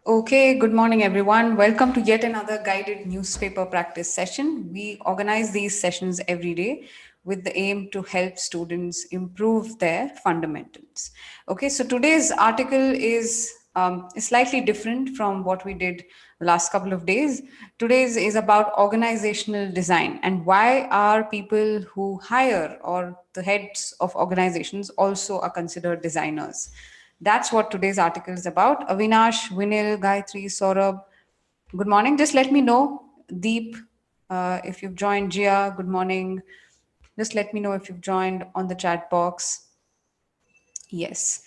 Okay, good morning, everyone. Welcome to yet another guided newspaper practice session. We organize these sessions every day with the aim to help students improve their fundamentals. Okay, so today's article is slightly different from what we did the last couple of days. Today's is about organizational design and why are people who hire or the heads of organizations also are considered designers. That's what today's article is about. Avinash, Vinil, Gayatri, Saurabh, good morning. Just let me know. Deep, if you've joined. Jia, good morning. Just let me know if you've joined on the chat box. Yes.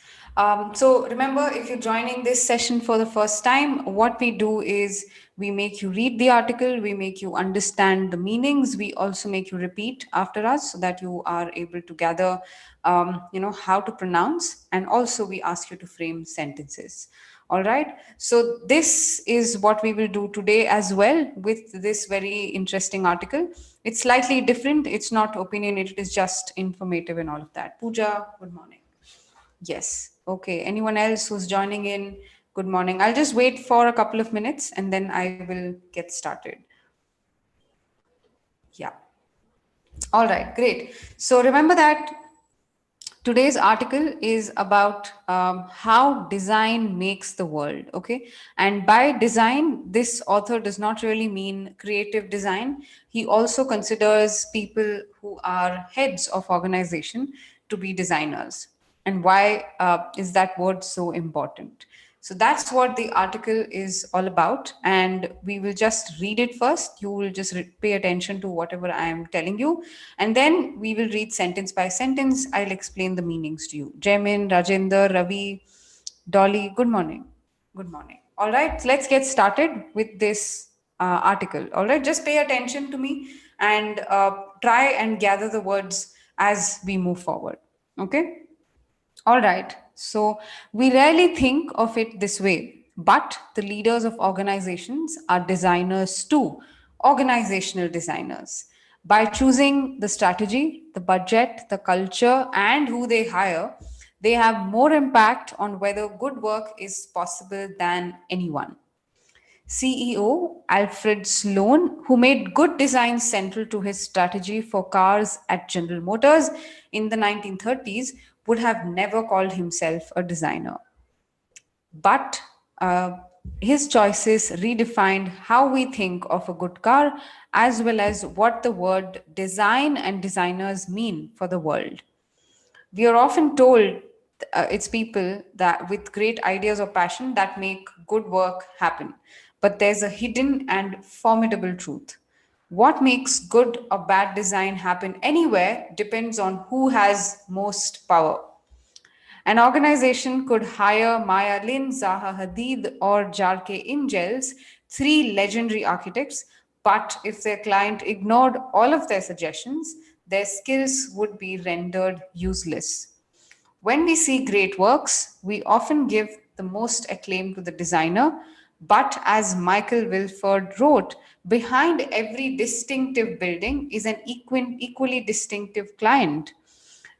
So remember, if you're joining this session for the first time, what we do is we make you read the article, we make you understand the meanings, we also make you repeat after us so that you are able to gather, how to pronounce, and also we ask you to frame sentences. All right. So this is what we will do today as well with this very interesting article. It's slightly different. It's not opinionated. It is just informative and all of that. Pooja, good morning. Yes. Okay. Anyone else who's joining in? Good morning. I'll just wait for a couple of minutes and then I will get started. Yeah. All right. Great. So remember that today's article is about how design makes the world. Okay. And by design, this author does not really mean creative design. He also considers people who are heads of organization to be designers. And why is that word so important? So that's what the article is all about. And we will just read it first. You will just pay attention to whatever I am telling you. And then we will read sentence by sentence. I'll explain the meanings to you. Jaimin, Rajender, Ravi, Dolly, good morning. Good morning. All right, let's get started with this article. All right, just pay attention to me and try and gather the words as we move forward. Okay. All right. So we rarely think of it this way, but the leaders of organizations are designers too, organizational designers. By choosing the strategy, the budget, the culture, and who they hire, they have more impact on whether good work is possible than anyone. CEO Alfred Sloan, who made good design central to his strategy for cars at General Motors in the 1930s, would have never called himself a designer. But his choices redefined how we think of a good car, as well as what the word design and designers mean for the world. We are often told it's people that with great ideas or passion that make good work happen. But there's a hidden and formidable truth. What makes good or bad design happen anywhere depends on who has most power. An organization could hire Maya Lin, Zaha Hadid, or Jarke Ingels, three legendary architects, but if their client ignored all of their suggestions, their skills would be rendered useless. When we see great works, we often give the most acclaim to the designer, but as Michael Wilford wrote, behind every distinctive building is an equally distinctive client.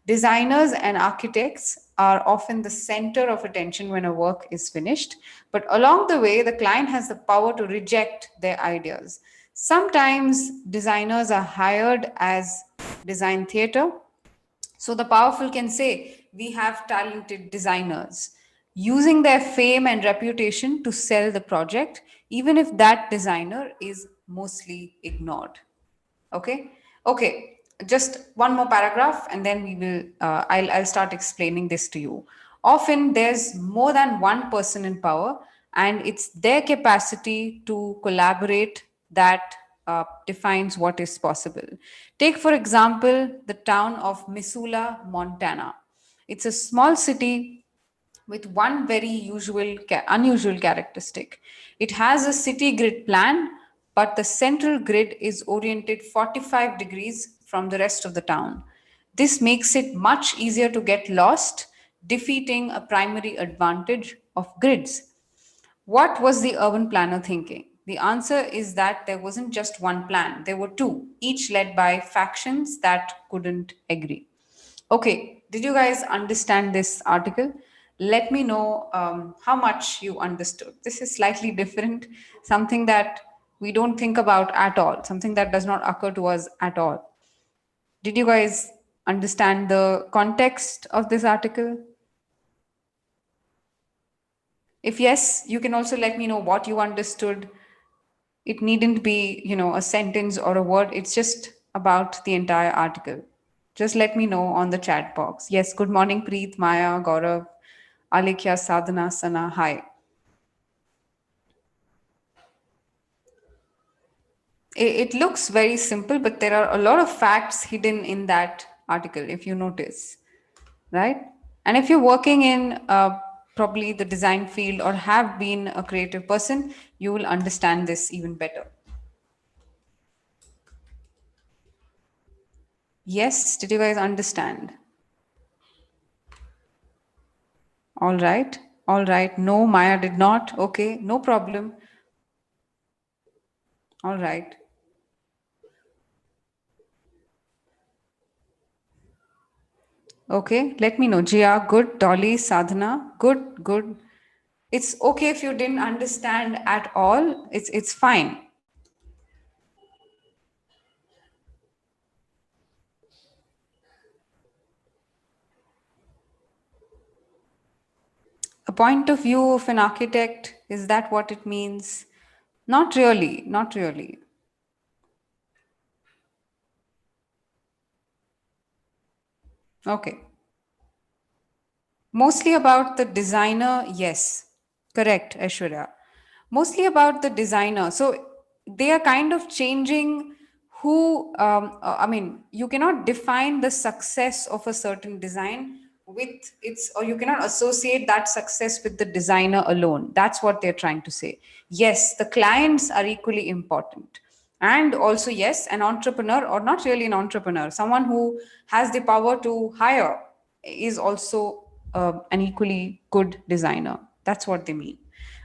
Designers and architects are often the center of attention when a work is finished, but along the way, the client has the power to reject their ideas. Sometimes designers are hired as design theater, so the powerful can say, we have talented designers, using their fame and reputation to sell the project, even if that designer is mostly ignored. Okay. Okay. Just one more paragraph, and then we will. I'll start explaining this to you. Often, there's more than one person in power, and it's their capacity to collaborate that defines what is possible. Take, for example, the town of Missoula, Montana. It's a small city with one very unusual characteristic. It has a city grid plan, but the central grid is oriented 45 degrees from the rest of the town. This makes it much easier to get lost, defeating a primary advantage of grids. What was the urban planner thinking? The answer is that there wasn't just one plan, there were two, each led by factions that couldn't agree. Okay, did you guys understand this article? let me know how much you understood. This is slightly different, something that we don't think about at all, something that does not occur to us at all. Did you guys understand the context of this article? If yes, you can also let me know what you understood. It needn't be, a sentence or a word. It's just about the entire article. Just let me know on the chat box. Yes, good morning, Preet, Maya, Gaurav, Alekhya, Sadhana, Sana. Hi. It looks very simple, but there are a lot of facts hidden in that article, if you notice, right? And if you're working in probably the design field or have been a creative person, you will understand this even better. Yes, did you guys understand? All right. All right. No, Maya did not. Okay, no problem. All right. Okay, let me know. Jia, good. Dolly, Sadhana, good, good. It's okay if you didn't understand at all. It's fine. A point of view of an architect, is that what it means? Not really, not really. Okay. Mostly about the designer, yes. Correct, Aishwarya. Mostly about the designer. So they are kind of changing who, I mean, you cannot define the success of a certain design with its, or you cannot associate that success with the designer alone. That's what they're trying to say. Yes, the clients are equally important. And also, yes, an entrepreneur, or not really an entrepreneur, someone who has the power to hire is also an equally good designer. That's what they mean.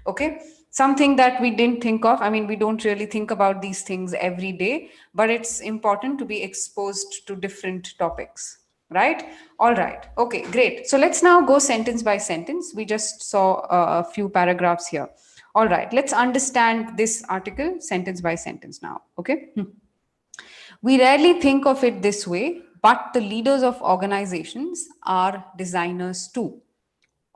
Okay. Something that we didn't think of. I mean, we don't really think about these things every day, but it's important to be exposed to different topics. Right? All right. Okay, great. So let's now go sentence by sentence. We just saw a few paragraphs here. All right. Let's understand this article sentence by sentence now. Okay. We rarely think of it this way, but the leaders of organizations are designers too.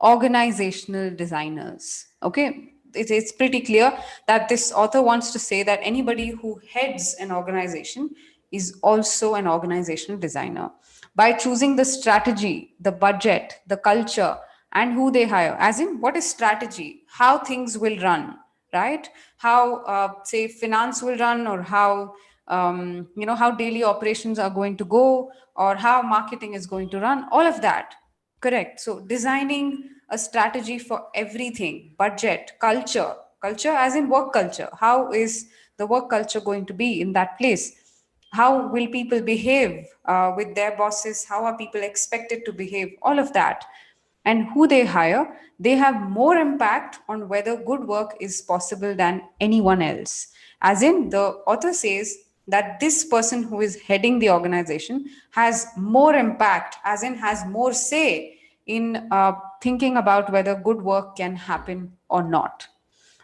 Organizational designers. Okay, it's pretty clear that this author wants to say that anybody who heads an organization is also an organizational designer. By choosing the strategy, the budget, the culture, and who they hire, as in what is strategy, how things will run, right? How, say, finance will run, or how, how daily operations are going to go, or how marketing is going to run, all of that. Correct. So designing a strategy for everything, budget, culture, culture as in work culture. How is the work culture going to be in that place? How will people behave with their bosses? How are people expected to behave? All of that. And who they hire, they have more impact on whether good work is possible than anyone else. As in, the author says that this person who is heading the organization has more impact, as in, has more say in thinking about whether good work can happen or not.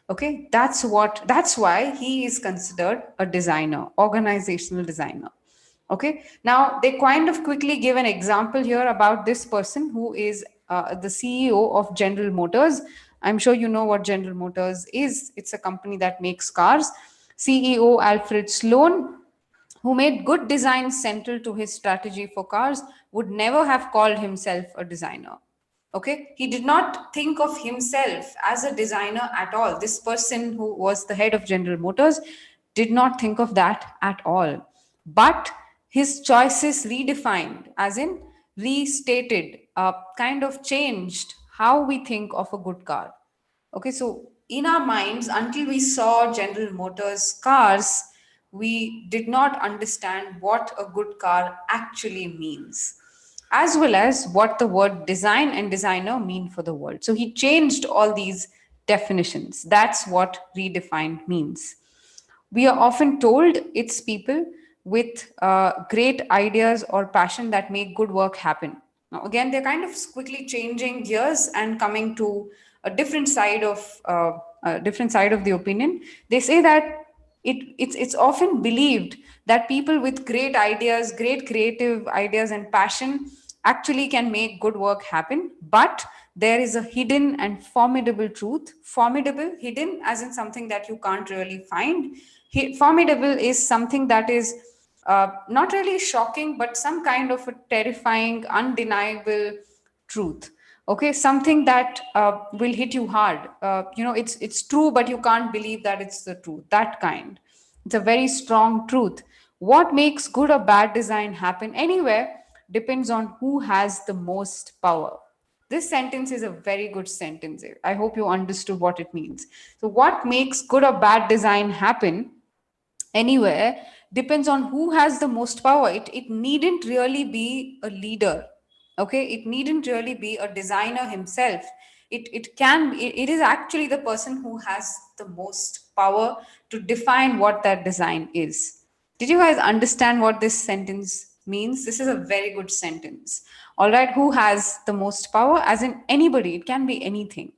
Okay, that's why he is considered a designer, organizational designer. Okay, now they kind of quickly give an example here about this person who is the CEO of General Motors. I'm sure you know what General Motors is. It's a company that makes cars. CEO Alfred Sloan, who made good design central to his strategy for cars, would never have called himself a designer. Okay, he did not think of himself as a designer at all. This person who was the head of General Motors did not think of that at all. But his choices redefined, as in restated, kind of changed how we think of a good car. Okay, so in our minds, until we saw General Motors cars, we did not understand what a good car actually means, as well as what the word design and designer mean for the world. So he changed all these definitions. That's what redefined means. We are often told it's people with great ideas or passion that make good work happen. Now, again, they're kind of quickly changing gears and coming to a different side of the opinion. They say that it's often believed that people with great ideas, great creative ideas and passion actually can make good work happen. But there is a hidden and formidable truth. Formidable, hidden, as in something that you can't really find. Formidable is something that is not really shocking, but some kind of a terrifying, undeniable truth. Okay, something that will hit you hard. It's true, but you can't believe that it's the truth. That kind. It's a very strong truth. What makes good or bad design happen anywhere depends on who has the most power. This sentence is a very good sentence. I hope you understood what it means. So, what makes good or bad design happen anywhere depends on who has the most power. It needn't really be a leader. Okay, it needn't really be a designer himself. It is actually the person who has the most power to define what that design is. Did you guys understand what this sentence means? This is a very good sentence. All right, who has the most power? As in anybody, it can be anything.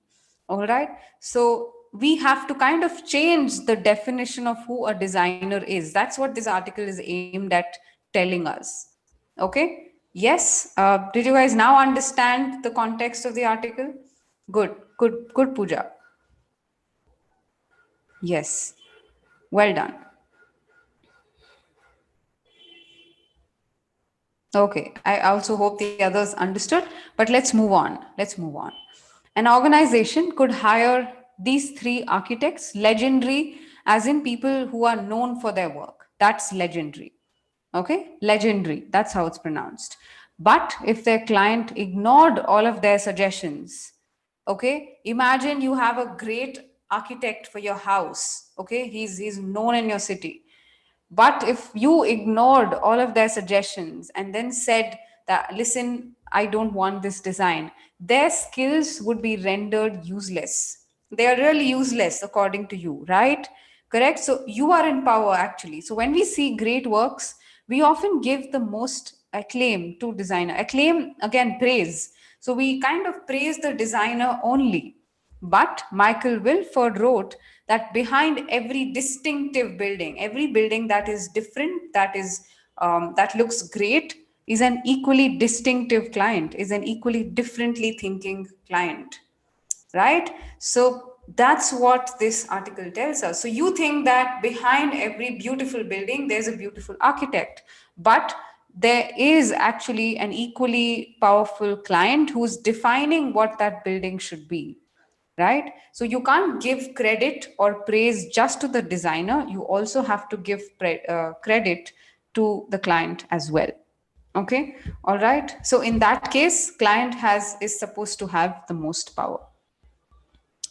All right. So we have to kind of change the definition of who a designer is. That's what this article is aimed at telling us. Okay. Yes. Did you guys now understand the context of the article? Good. Good. Good, Pooja. Yes. Well done. Okay, I also hope the others understood, but let's move on. Let's move on. An organization could hire these three architects, legendary, as in people who are known for their work. That's legendary. Okay, legendary. That's how it's pronounced. But if their client ignored all of their suggestions, okay, imagine you have a great architect for your house. Okay, he's known in your city, but if you ignored all of their suggestions and then said that, listen, I don't want this design, their skills would be rendered useless. They are really useless according to you, right? Correct? So you are in power actually. So when we see great works, we often give the most acclaim to designer. Acclaim, again, praise. So we kind of praise the designer only. But Michael Wilford wrote that behind every distinctive building, every building that is different, that looks great, is an equally distinctive client, is an equally differently thinking client, right? So that's what this article tells us. So you think that behind every beautiful building there's a beautiful architect, but there is actually an equally powerful client who's defining what that building should be, right? So you can't give credit or praise just to the designer. You also have to give credit to the client as well. Okay, all right. So in that case, client has is supposed to have the most power.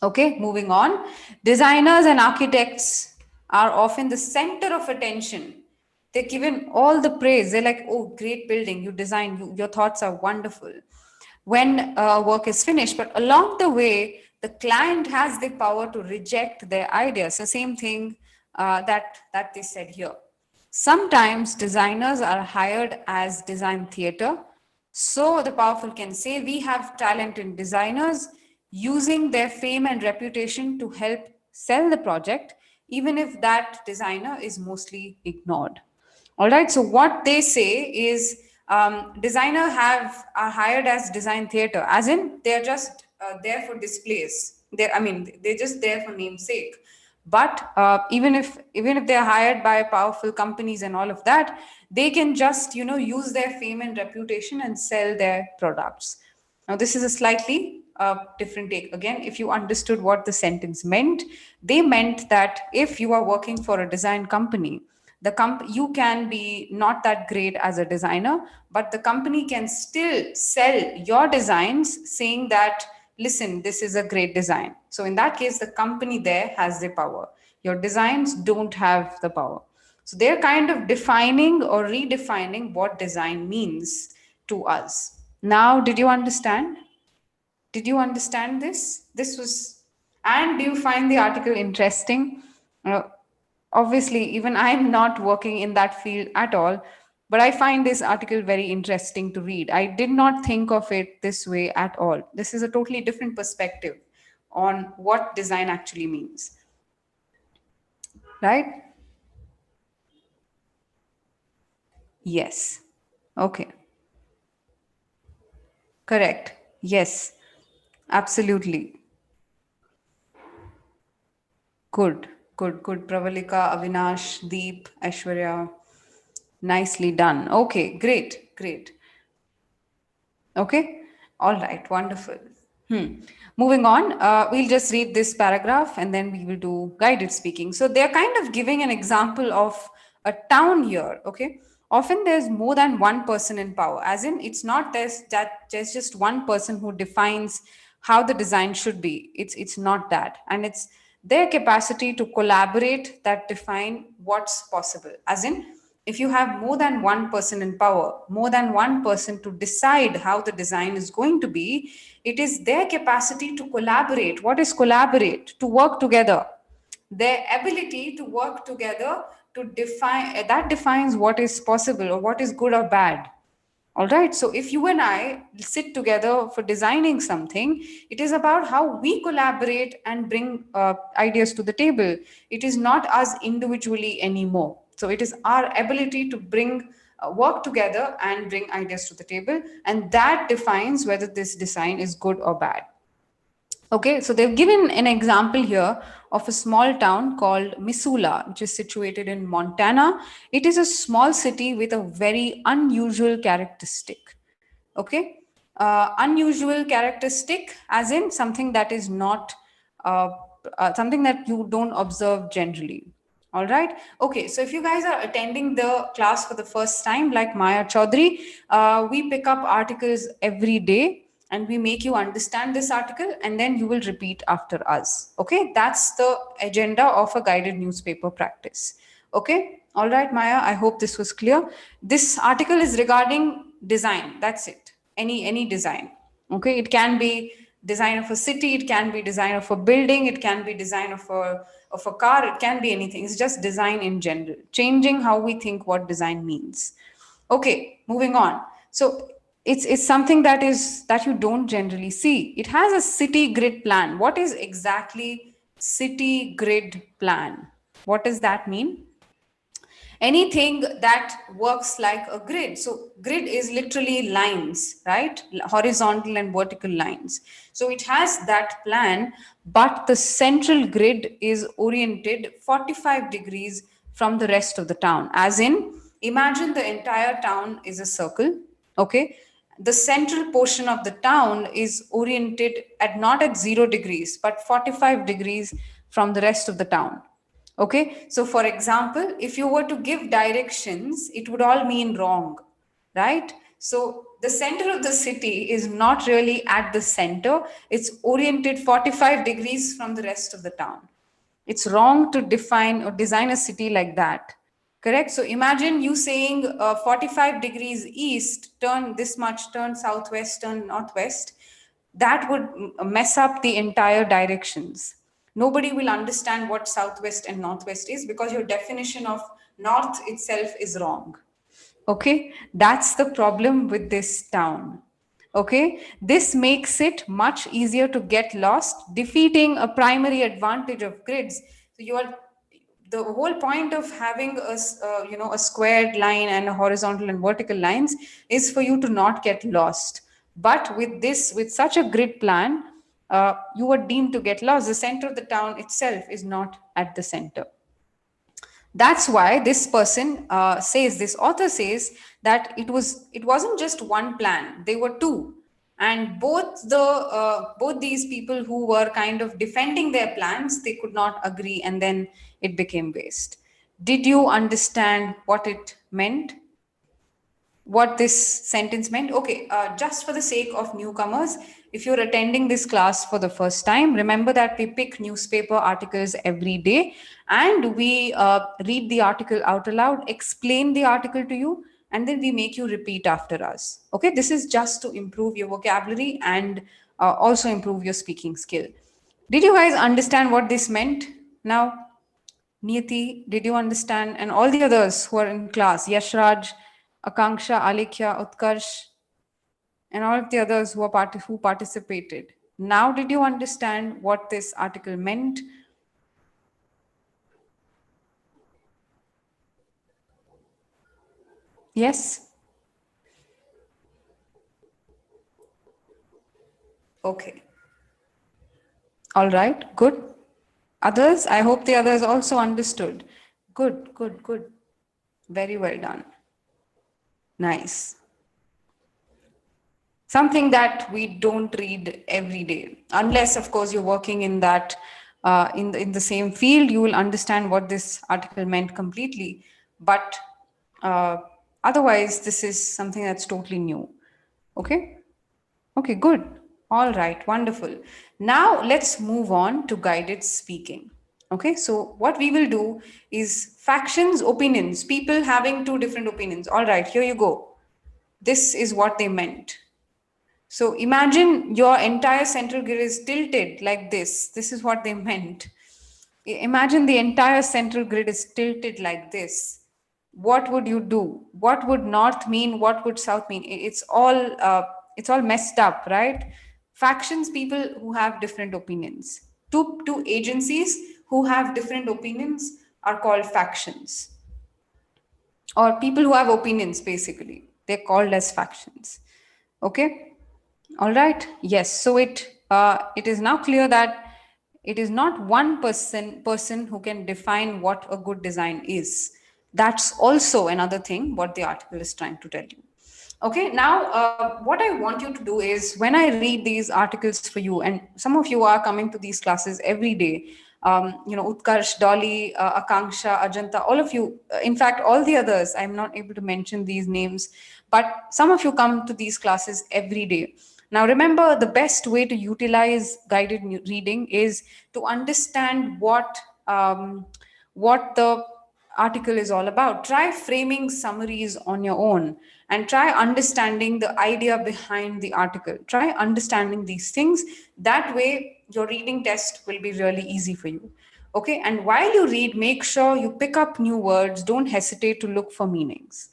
Okay, moving on. Designers and architects are often the center of attention. They're given all the praise. They're like, oh, great building, you design, your thoughts are wonderful when work is finished. But along the way, the client has the power to reject their ideas. The same thing that they said here. Sometimes designers are hired as design theater. So the powerful can say, we have talented designers using their fame and reputation to help sell the project, even if that designer is mostly ignored. All right. So what they say is designer have are hired as design theater, as in they're just there for displays. They're just there for namesake. But even if they're hired by powerful companies and all of that, they can just use their fame and reputation and sell their products. Now, this is a slightly different take. Again, if you understood what the sentence meant, they meant that if you are working for a design company, you can be not that great as a designer, but the company can still sell your designs, saying that, listen, this is a great design. So in that case, the company there has the power. Your designs don't have the power. So they're kind of defining or redefining what design means to us. Now, did you understand? Did you understand this? This was, and do you find the article interesting? Uh, Obviously, even I'm not working in that field at all. But I find this article very interesting to read. I did not think of it this way at all. This is a totally different perspective on what design actually means, right? Yes. Okay. Correct. Yes. Absolutely. Good. Good. Good. Pravalika, Avinash, Deep, Aishwarya. Nicely done. Okay. Great. Great. Okay. All right. Wonderful. Moving on, we'll just read this paragraph and then we will do guided speaking. So they're kind of giving an example of a town here. Okay. Often there's more than one person in power, as in it's not there's just one person who defines how the design should be. It's not that. And it's their capacity to collaborate that define what's possible. As in, if you have more than one person in power, more than one person to decide how the design is going to be, it is their capacity to collaborate. What is collaborate? To work together. Their ability to work together to define that defines what is possible or what is good or bad. All right. So if you and I sit together for designing something, it is about how we collaborate and bring ideas to the table. It is not us individually anymore. So it is our ability to bring work together and bring ideas to the table. And that defines whether this design is good or bad. Okay, so they've given an example here of a small town called Missoula, which is situated in Montana. It is a small city with a very unusual characteristic. Okay, unusual characteristic, as in something that is not uh, something that you don't observe generally. All right. Okay. So if you guys are attending the class for the first time, like Maya Chaudhary, we pick up articles every day and we make you understand this article and then you will repeat after us. Okay. That's the agenda of a guided newspaper practice. Okay. All right, Maya. I hope this was clear. This article is regarding design. That's it. Any design. Okay. It can be design of a city, it can be design of a building, it can be design of a car, it can be anything. It's just design in general, changing how we think what design means. Okay, moving on. So it's something that you don't generally see. It has a city grid plan. What is exactly city grid plan? What does that mean? Anything that works like a grid. So grid is literally lines, right? Horizontal and vertical lines. So it has that plan, but the central grid is oriented 45 degrees from the rest of the town. As in, imagine the entire town is a circle. Okay, the central portion of the town is oriented at not at 0 degrees but 45 degrees from the rest of the town. Okay, so for example, if you were to give directions, it would all mean wrong, right? So the center of the city is not really at the center, it's oriented 45 degrees from the rest of the town. It's wrong to define or design a city like that. Correct? So imagine you saying 45 degrees east, turn this much, turn southwest, turn northwest. That would mess up the entire directions. Nobody will understand what southwest and northwest is because your definition of north itself is wrong. Okay, that's the problem with this town. Okay, this makes it much easier to get lost, defeating a primary advantage of grids. So you are the whole point of having a squared line and a horizontal and vertical lines is for you to not get lost. But with such a grid plan, you are deemed to get lost. The center of the town itself is not at the center. That's why this person says, this author says, that it wasn't just one plan, they were two. And both these people who were kind of defending their plans, they could not agree, and then it became waste. Did you understand what it meant? What this sentence meant? Okay, just for the sake of newcomers, if you're attending this class for the first time, remember that we pick newspaper articles every day and we read the article out aloud, explain the article to you, and then we make you repeat after us. Okay, this is just to improve your vocabulary and also improve your speaking skill. Did you guys understand what this meant? Now, Niyati, did you understand? And all the others who are in class, Yashraj, Akanksha, Alekhya, Utkarsh, and all of the others who participated. Now, did you understand what this article meant? Yes? Okay. All right, good. Others, I hope the others also understood. Good, good, good. Very well done. Nice. Something that we don't read every day, unless, of course, you're working in that in the same field. You will understand what this article meant completely. But uh, otherwise, this is something that's totally new. Okay. Okay, good. All right, wonderful. Now let's move on to guided speaking. Okay, so what we will do is factions, opinions, people having two different opinions. All right, here you go. This is what they meant. So imagine your entire central grid is tilted like this. This is what they meant. Imagine the entire central grid is tilted like this. What would you do? What would north mean? What would south mean? It's all messed up, right? Factions, people who have different opinions. Two agencies who have different opinions are called factions, or people who have opinions. Basically, they're called as factions. Okay. All right. Yes. So it is now clear that it is not one person who can define what a good design is. That's also another thing what the article is trying to tell you. Okay. Now, what I want you to do is when I read these articles for you, and some of you are coming to these classes every day. Utkarsh, Dolly, Akanksha, Ajanta, all of you. In fact, all the others. I'm not able to mention these names, but some of you come to these classes every day. Now, remember, the best way to utilize guided reading is to understand what the article is all about. Try framing summaries on your own and try understanding the idea behind the article. Try understanding these things. That way, your reading test will be really easy for you. Okay, and while you read, make sure you pick up new words. Don't hesitate to look for meanings.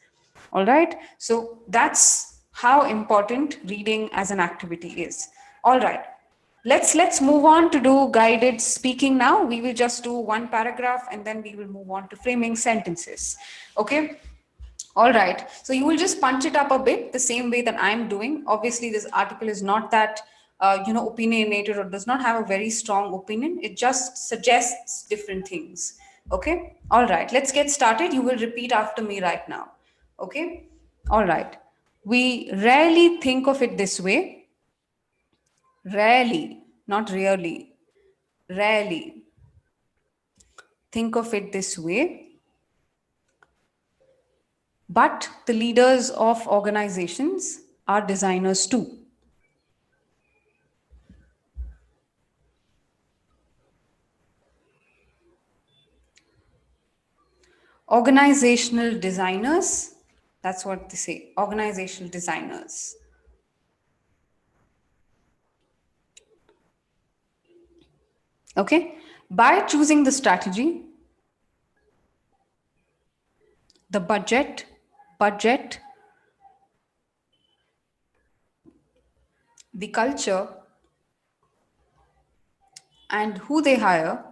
All right, so that's how important reading as an activity is. All right, let's move on to do guided speaking. Now we will just do one paragraph and then we will move on to framing sentences. Okay. All right, so you will just punch it up a bit the same way that I'm doing. Obviously this article is not that opinionated or does not have a very strong opinion. It just suggests different things. Okay. All right, let's get started. You will repeat after me right now. Okay. All right, we rarely think of it this way. Rarely, not really. Rarely think of it this way. But the leaders of organizations are designers too. Organizational designers, that's what they say. Organizational designers. Okay. By choosing the strategy, the budget, the culture, and who they hire,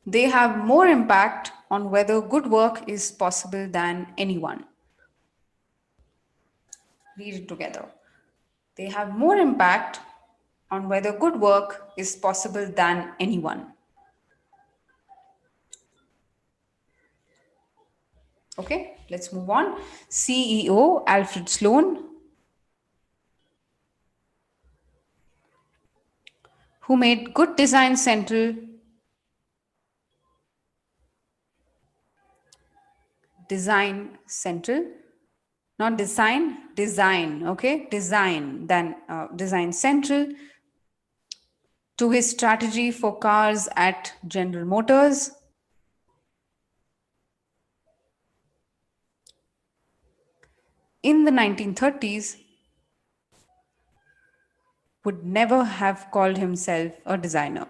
they have more impact on whether good work is possible than anyone. Read it together. They have more impact on whether good work is possible than anyone. Okay, let's move on. CEO Alfred Sloan, who made good design central. Design central, not design, okay, design central to his strategy for cars at General Motors. In the 1930s, would never have called himself a designer.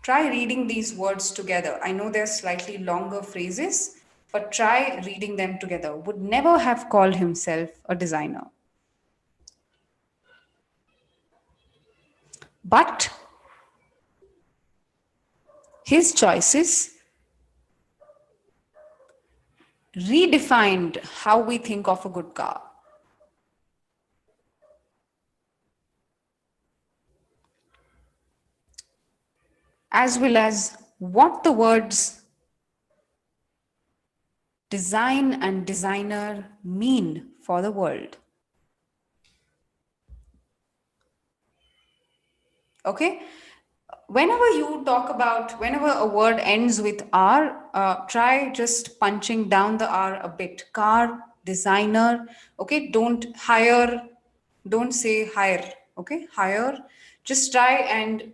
Try reading these words together. I know they're slightly longer phrases, but try reading them together. Would never have called himself a designer. But his choices redefined how we think of a good car. As well as what the words design and designer mean for the world. Okay? Whenever a word ends with R, try just punching down the R a bit. Car, designer, okay? Don't say hire, okay? Hire. Just try and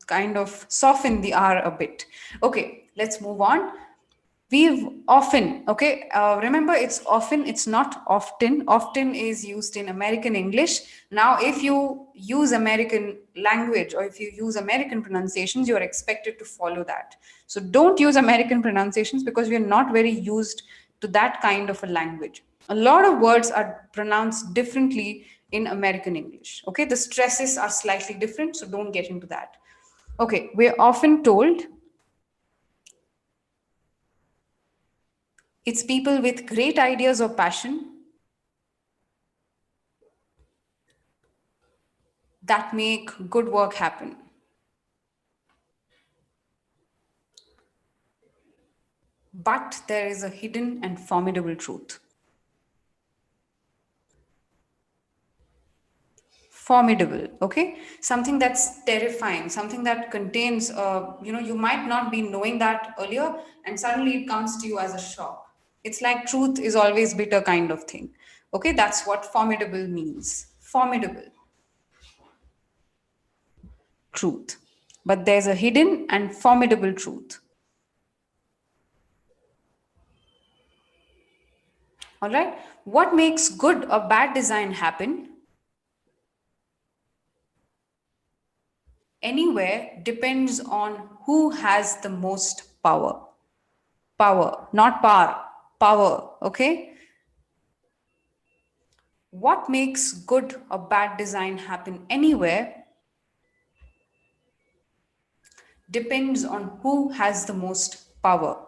kind of soften the R a bit. Okay, let's move on. We've often, okay, remember it's often, it's not often. Often is used in American English. Now, if you use American language or if you use American pronunciations, you are expected to follow that. So don't use American pronunciations because we are not very used to that kind of a language. A lot of words are pronounced differently in American English. Okay, the stresses are slightly different, so don't get into that. Okay, we're often told it's people with great ideas or passion that make good work happen. But there is a hidden and formidable truth. Formidable, okay? Something that's terrifying, something that contains, you might not be knowing that earlier, and suddenly it comes to you as a shock. It's like truth is always bitter kind of thing. Okay, that's what formidable means. Formidable truth. But there's a hidden and formidable truth. All right. What makes good or bad design happen anywhere depends on who has the most power. Power, not power, power. Okay. What makes good or bad design happen anywhere depends on who has the most power.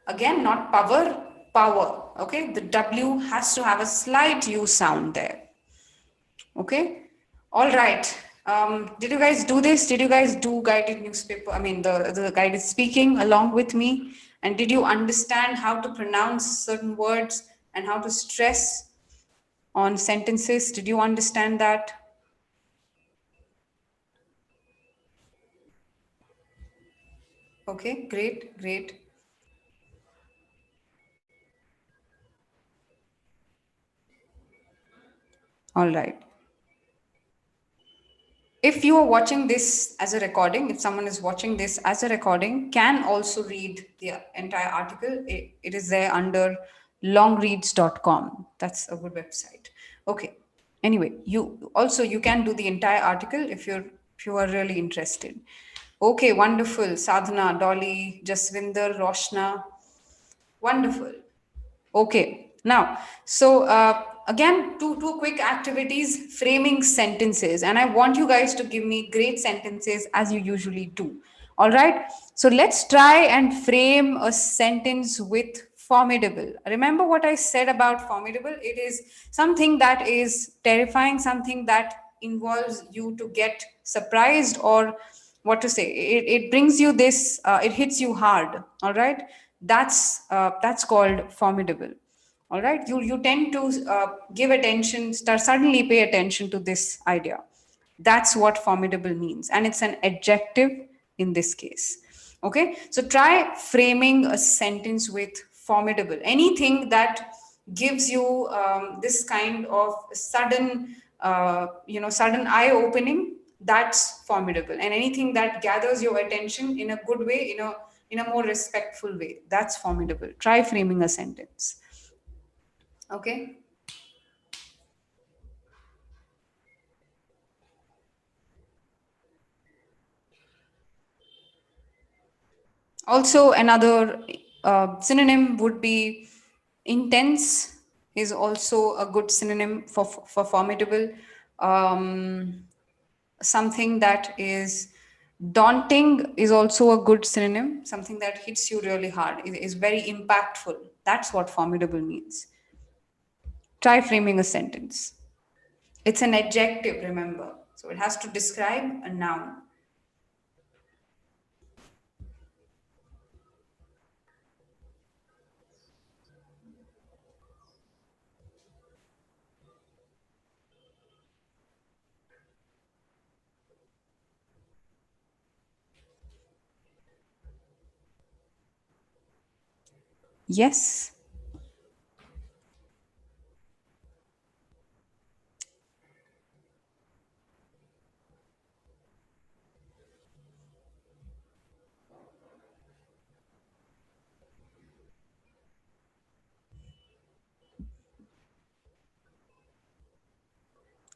Again, not power, power. Okay. The W has to have a slight U sound there. Okay. All right. Did you guys do this? Did you guys do guided newspaper? I mean, the guided speaking along with me? And did you understand how to pronounce certain words and how to stress on sentences? Did you understand that? Okay, great, great. All right. If you are watching this as a recording, if someone is watching this as a recording, can also read the entire article. It is there under longreads.com. That's a good website. Okay. Anyway, you can do the entire article if you are really interested. Okay, wonderful. Sadhana, Dolly, Jaswinder, Roshna. Wonderful. Okay. Now, so again, two quick activities: framing sentences, and I want you guys to give me great sentences as you usually do. All right. So let's try and frame a sentence with formidable. Remember what I said about formidable? It is something that is terrifying, something that involves you to get surprised, or what to say, it brings you this, it hits you hard. All right, that's called formidable. All right, you tend to give attention, start suddenly pay attention to this idea. That's what formidable means, and it's an adjective in this case. Okay, so try framing a sentence with formidable. Anything that gives you this kind of sudden, sudden eye opening, that's formidable. And anything that gathers your attention in a good way, in a more respectful way, that's formidable. Try framing a sentence. Okay. Also, another synonym would be intense, is also a good synonym for formidable. Um, Something that is daunting is also a good synonym. Something that hits you really hard is very impactful. That's what formidable means. Try framing a sentence. It's an adjective, remember. So it has to describe a noun. Yes.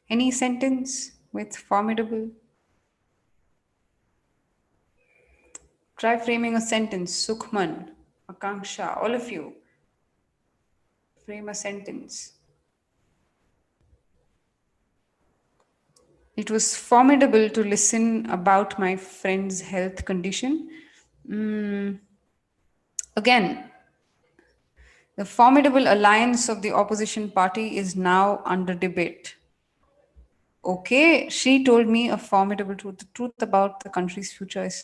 Any sentence with formidable? Try framing a sentence. Sukhman, Akanksha, all of you. Frame a sentence. It was formidable to listen about my friend's health condition. Mm, Again, the formidable alliance of the opposition party is now under debate. Okay, she told me a formidable truth. The truth about the country's future is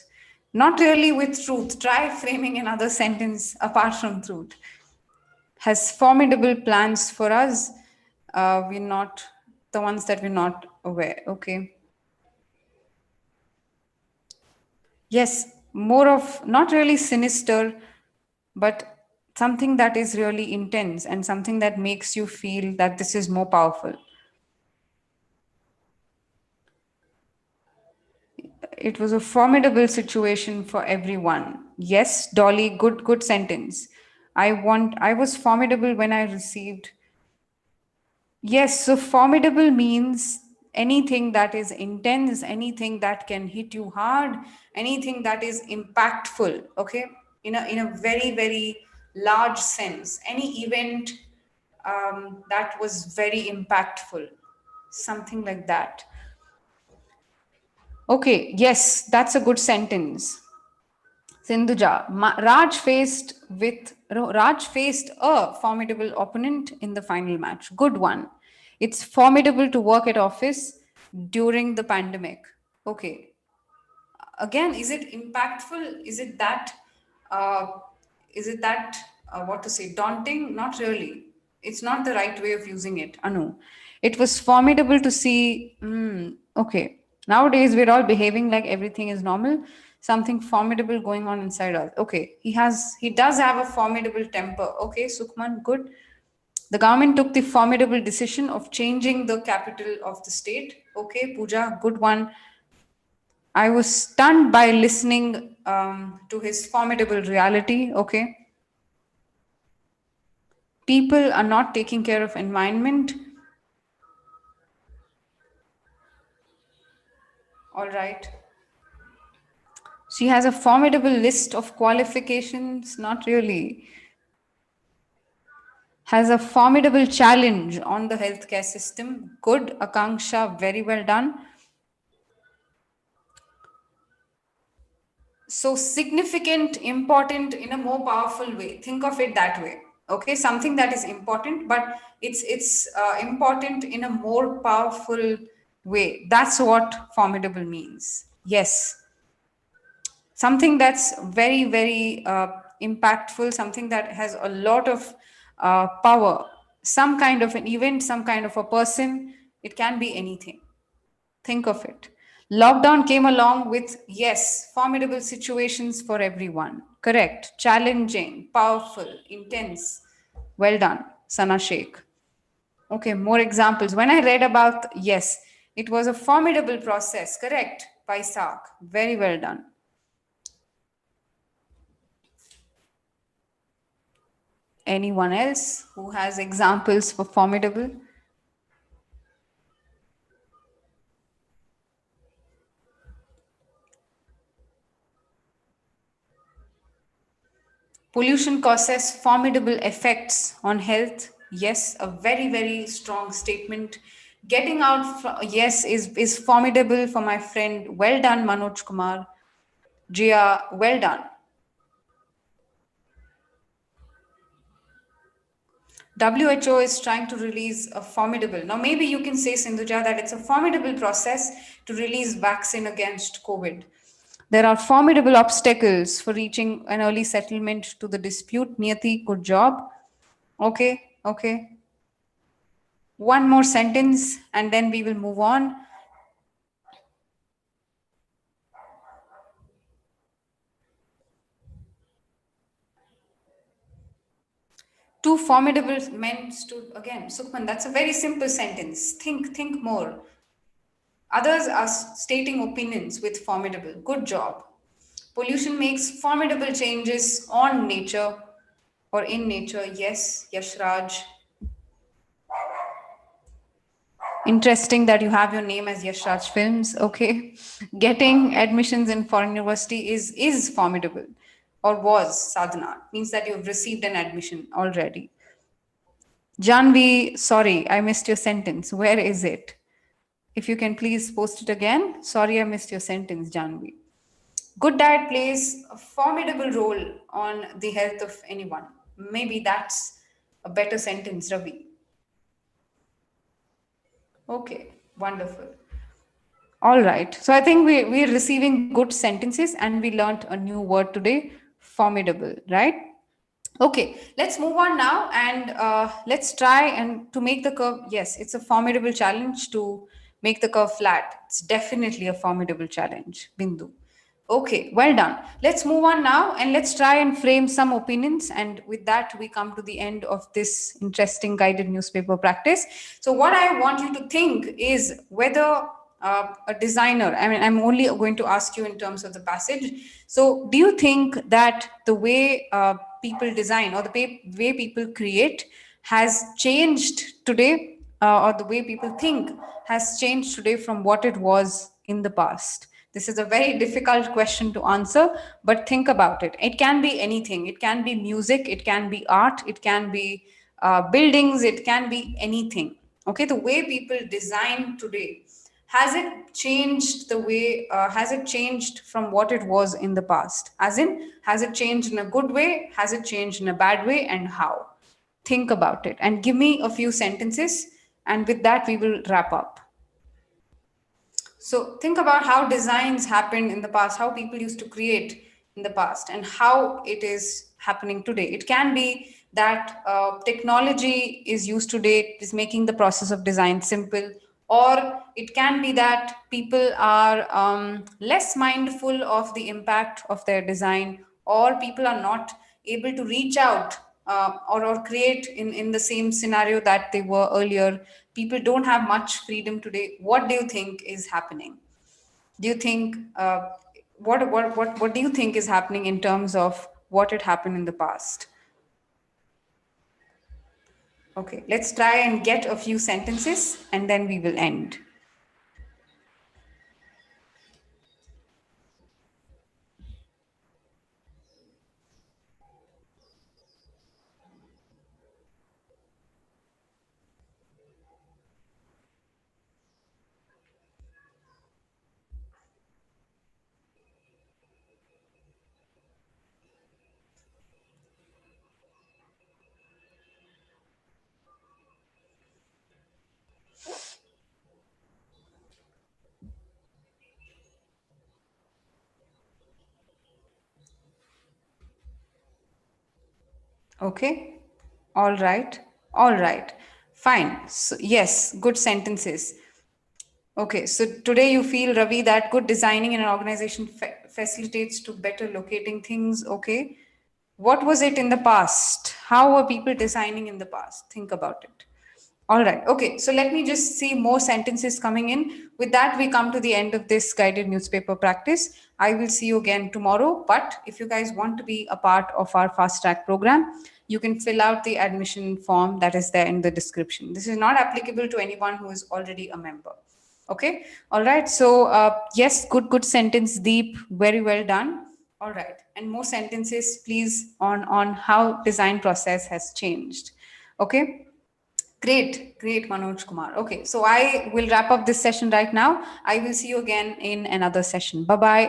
not really with truth. Try framing another sentence apart from truth. Has formidable plans for us. We're not the ones that we're not aware. Okay. Yes, more of not really sinister, but something that is really intense and something that makes you feel that this is more powerful. It was a formidable situation for everyone. Yes, Dolly, good sentence. I was formidable when I received. Yes, so formidable means anything that is intense, anything that can hit you hard, anything that is impactful, okay? In a very, very large sense. Any event that was very impactful, something like that. Okay, yes, that's a good sentence. Sindhuja, Raj faced a formidable opponent in the final match. Good one. It's formidable to work at office during the pandemic. Okay. Again, is it impactful? Uh, is it that what to say, daunting? Not really. It's not the right way of using it, Anu. It was formidable to see. Okay, nowadays we're all behaving like everything is normal. Something formidable going on inside us. Okay, he does have a formidable temper. Okay, Sukhman, good. The government took the formidable decision of changing the capital of the state. Okay, Pooja, good one. I was stunned by listening to his formidable reality. Okay, people are not taking care of environment. All right, she has a formidable list of qualifications. Not really. Has a formidable challenge on the healthcare system. Good, Akanksha. Very well done. So significant, important in a more powerful way. Think of it that way. Okay, something that is important, but it's important in a more powerful way. That's what formidable means. Yes, something that's very, very impactful, something that has a lot of power, some kind of an event, some kind of a person. It can be anything. Think of it. Lockdown came along with, yes, formidable situations for everyone. Correct. Challenging, powerful, intense. Well done, Sana Sheikh. Okay, more examples. When I read about, yes, it was a formidable process. Correct. Paisak. Very well done. Anyone else who has examples for formidable? Pollution causes formidable effects on health. Yes, a very, very strong statement. Getting out, yes, is formidable for my friend. Well done, Manoj Kumar. Jia, well done. WHO is trying to release a formidable. Now, maybe you can say, Sindhuja, that it's a formidable process to release vaccine against COVID. There are formidable obstacles for reaching an early settlement to the dispute. Niyati, good job. Okay, okay. One more sentence and then we will move on. Two formidable men stood again. Sukhman, that's a very simple sentence. Think more. Others are stating opinions with formidable. Good job. Pollution makes formidable changes on nature or in nature. Yes, Yashraj. Interesting that you have your name as Yashraj Films. Okay. Getting admissions in foreign university is formidable or was sadhana. Means that you've received an admission already. Janvi, sorry, I missed your sentence. Where is it? If you can please post it again. Sorry, I missed your sentence, Janvi. Good diet plays a formidable role on the health of anyone. Maybe that's a better sentence, Ravi. Okay, wonderful. All right. So I think we're receiving good sentences and we learned a new word today, formidable, right? Okay, let's move on now and let's try and to make the curve. Yes, it's a formidable challenge to make the curve flat. It's definitely a formidable challenge, Bindu. Okay, well done. Let's move on now and let's try and frame some opinions. And with that, we come to the end of this interesting guided newspaper practice. So, what I want you to think is whether a designer, I mean, I'm only going to ask you in terms of the passage. So, do you think that the way people design or the way people create has changed today, or the way people think has changed today from what it was in the past? This is a very difficult question to answer, but think about it. It can be anything. It can be music, it can be art, it can be buildings, it can be anything. Okay, the way people design today, has it changed the way, has it changed from what it was in the past? As in, has it changed in a good way? Has it changed in a bad way? And how? Think about it and give me a few sentences. And with that, we will wrap up. So think about how designs happened in the past, how people used to create in the past, and how it is happening today. It can be that technology is used today, is making the process of design simple, or it can be that people are less mindful of the impact of their design, or people are not able to reach out or create in the same scenario that they were earlier. People don't have much freedom today. What do you think is happening? Do you think what do you think is happening in terms of what had happened in the past? Okay, let's try and get a few sentences and then we will end. Okay. All right. All right. Fine. So, yes, good sentences. Okay. So today you feel, Ravi, that good designing in an organization facilitates to better locating things. Okay. What was it in the past? How were people designing in the past? Think about it. All right. Okay. So let me just see more sentences coming in. With that, we come to the end of this guided newspaper practice. I will see you again tomorrow. But if you guys want to be a part of our fast track program, you can fill out the admission form that is there in the description. This is not applicable to anyone who is already a member. Okay. All right. So, yes, good sentence, Deep. Very well done. All right. And more sentences, please, on how design process has changed. Okay. Great, great, Manoj Kumar. Okay, so I will wrap up this session right now. I will see you again in another session. Bye bye.